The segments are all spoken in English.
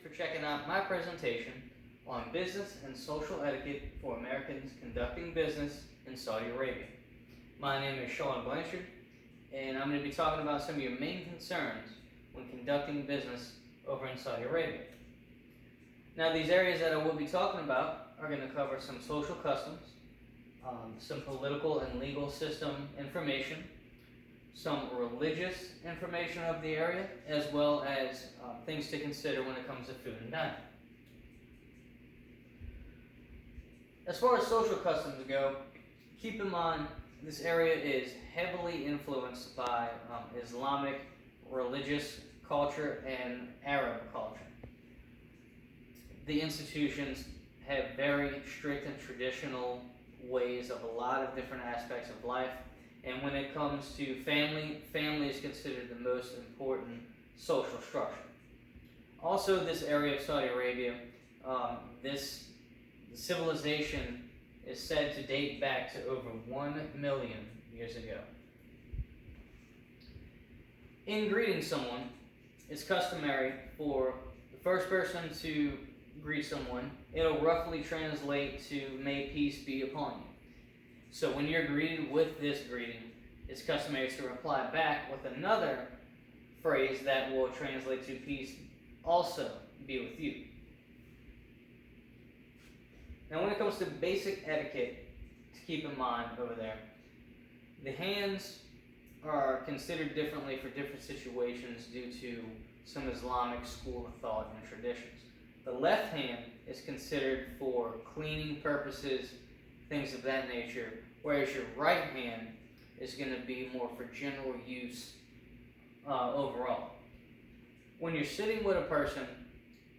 for checking out my presentation on business and social etiquette for Americans conducting business in Saudi Arabia. My name is Sean Blanchard, and I'm going to be talking about some of your main concerns when conducting business over in Saudi Arabia. Now, these areas that I will be talking about are going to cover some social customs, some political and legal system information, some religious information of the area, as well as things to consider when it comes to food and dining. As far as social customs go, keep in mind this area is heavily influenced by Islamic religious culture and Arab culture. The institutions have very strict and traditional ways of a lot of different aspects of life. And when it comes to family is considered the most important social structure. Also, this area of Saudi Arabia, this civilization is said to date back to over 1 million years ago. In greeting someone, it's customary for the first person to greet someone. It'll roughly translate to "May peace be upon you." So when you're greeted with this greeting, it's customary to reply back with another phrase that will translate to "Peace also be with you." Now, when it comes to basic etiquette to keep in mind over there, the hands are considered differently for different situations due to some Islamic school of thought and traditions. The left hand is considered for cleaning purposes, things of that nature, whereas your right hand is going to be more for general use overall. When you're sitting with a person,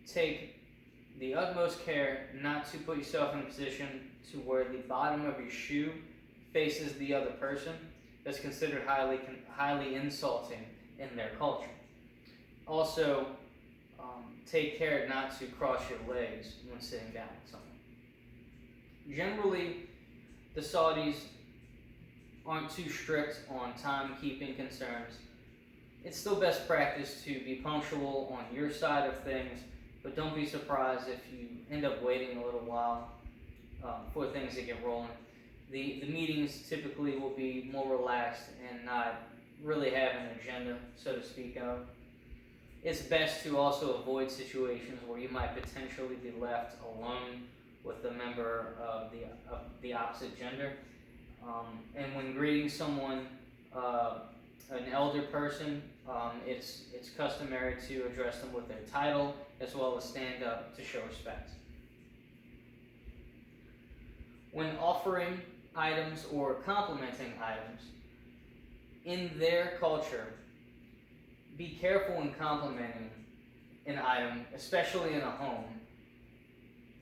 take the utmost care not to put yourself in a position to where the bottom of your shoe faces the other person. That's considered highly insulting in their culture. Also, take care not to cross your legs when sitting down with someone. Generally, the Saudis aren't too strict on timekeeping concerns. It's still best practice to be punctual on your side of things, but don't be surprised if you end up waiting a little while for things to get rolling. The meetings typically will be more relaxed and not really have an agenda, so to speak of. It's best to also avoid situations where you might potentially be left alone with a member of the opposite gender. And when greeting someone, an elder person, it's customary to address them with their title as well as stand up to show respect. When offering items or complimenting items, in their culture, be careful in complimenting an item, especially in a home.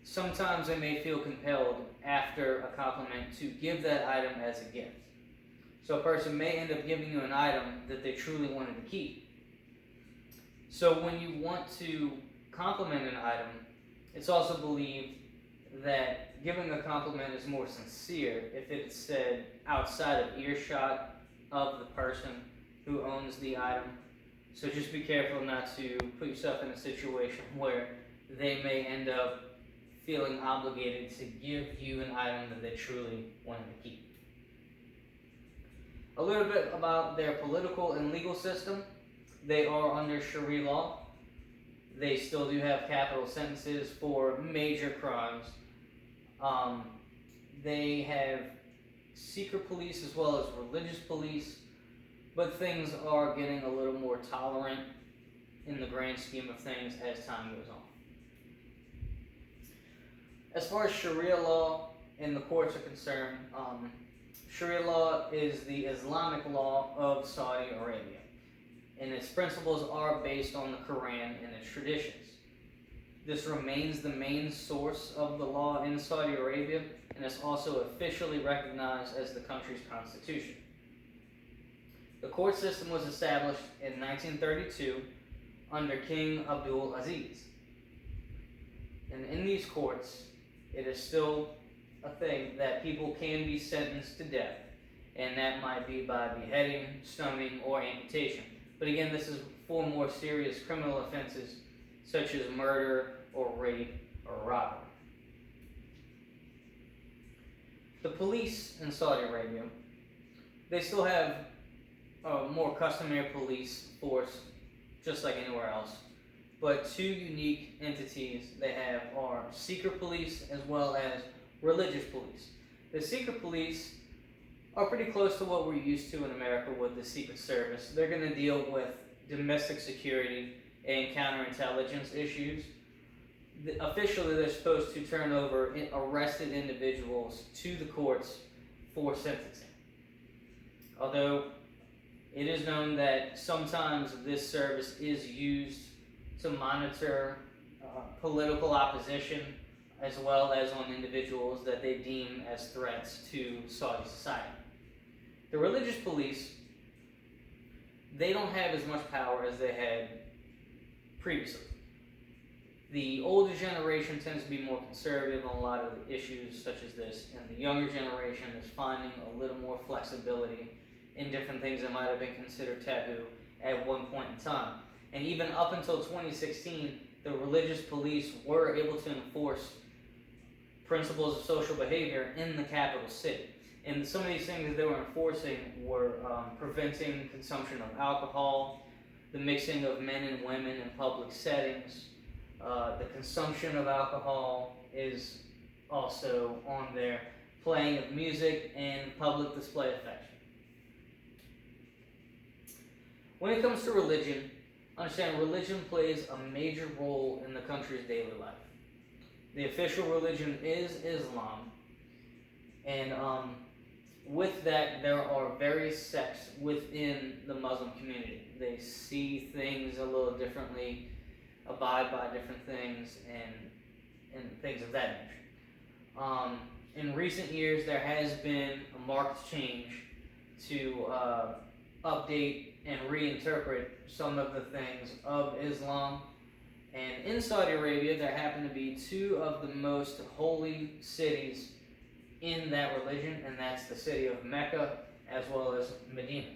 Sometimes they may feel compelled after a compliment to give that item as a gift. So a person may end up giving you an item that they truly wanted to keep. So when you want to compliment an item, it's also believed that giving a compliment is more sincere if it's said outside of earshot of the person who owns the item. So just be careful not to put yourself in a situation where they may end up feeling obligated to give you an item that they truly wanted to keep. A little bit about their political and legal system. They are under Sharia law. They still do have capital sentences for major crimes. They have secret police as well as religious police, but things are getting a little more tolerant in the grand scheme of things as time goes on. As far as Sharia law and the courts are concerned, Sharia law is the Islamic law of Saudi Arabia, and its principles are based on the Quran and its traditions. This remains the main source of the law in Saudi Arabia, and is also officially recognized as the country's constitution. The court system was established in 1932 under King Abdul Aziz. And in these courts, it is still a thing that people can be sentenced to death, and that might be by beheading, stoning, or amputation. But again, this is for more serious criminal offenses such as murder or rape or robbery. The police in Saudi Arabia, they still have a more customary police force, just like anywhere else. But two unique entities they have are secret police as well as religious police. The secret police are pretty close to what we're used to in America with the Secret Service. They're going to deal with domestic security and counterintelligence issues. Officially, they're supposed to turn over arrested individuals to the courts for sentencing. Although it is known that sometimes this service is used to monitor political opposition as well as on individuals that they deem as threats to Saudi society. The religious police, they don't have as much power as they had previously. The older generation tends to be more conservative on a lot of issues such as this, and the younger generation is finding a little more flexibility in different things that might have been considered taboo at one point in time. And even up until 2016, the religious police were able to enforce principles of social behavior in the capital city. And some of these things that they were enforcing were preventing consumption of alcohol, the mixing of men and women in public settings. The consumption of alcohol is also on there, playing of music, and public display of affection. When it comes to religion, understand religion plays a major role in the country's daily life. The official religion is Islam, and with that, there are various sects within the Muslim community. They see things a little differently, abide by different things, and things of that nature. In recent years, there has been a marked change to update and reinterpret some of the things of Islam. And in Saudi Arabia, there happen to be two of the most holy cities in that religion, and that's the city of Mecca as well as Medina.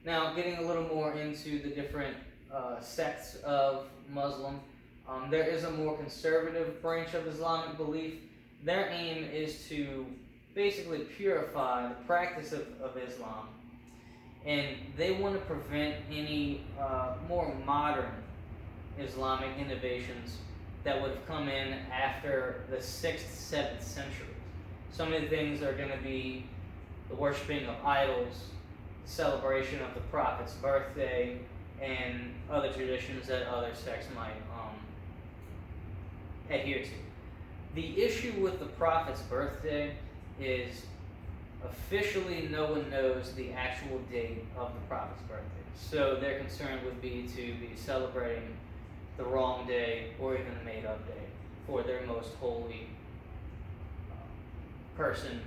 Now, getting a little more into the different sects of Muslim, there is a more conservative branch of Islamic belief. Their aim is to basically purify the practice of Islam, and they want to prevent any more modern Islamic innovations that would have come in after the 6th, 7th century. Some of the things are going to be the worshiping of idols, the celebration of the Prophet's birthday, and other traditions that other sects might adhere to. The issue with the Prophet's birthday is officially no one knows the actual date of the Prophet's birthday. So their concern would be to be celebrating the wrong day or even a made-up day for their most holy person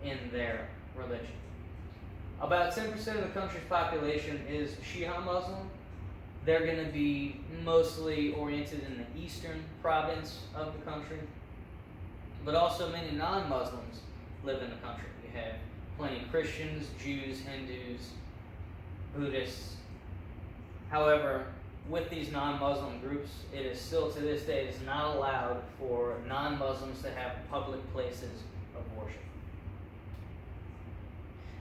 in their religion. About 10% of the country's population is Shia Muslim. They're going to be mostly oriented in the eastern province of the country, but also many non-Muslims live in the country. You have plenty of Christians, Jews, Hindus, Buddhists. However, with these non-Muslim groups, it is still to this day, it is not allowed for non-Muslims to have public places of worship.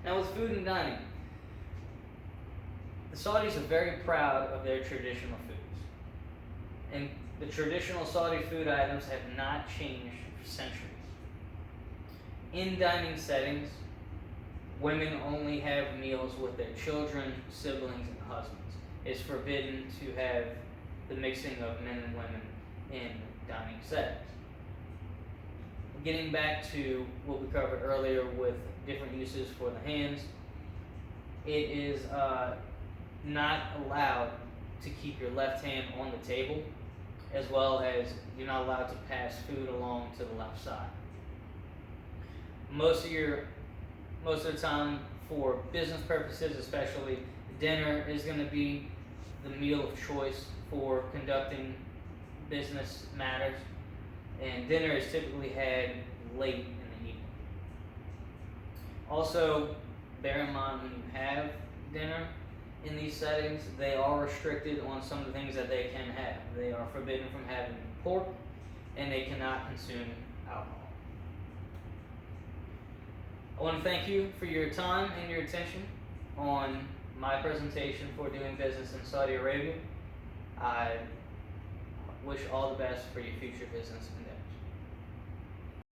Now with food and dining, the Saudis are very proud of their traditional foods. And the traditional Saudi food items have not changed for centuries. In dining settings, women only have meals with their children, siblings, and husbands. It's forbidden to have the mixing of men and women in dining settings. Getting back to what we covered earlier with different uses for the hands, it is not allowed to keep your left hand on the table, as well as you're not allowed to pass food along to the left side. Most of the time, for business purposes especially, dinner is going to be the meal of choice for conducting business matters, and dinner is typically had late in the evening. Also, bear in mind when you have dinner, in these settings, they are restricted on some of the things that they can have. They are forbidden from having pork, and they cannot consume alcohol. I want to thank you for your time and your attention on my presentation for doing business in Saudi Arabia. I wish all the best for your future business endeavors.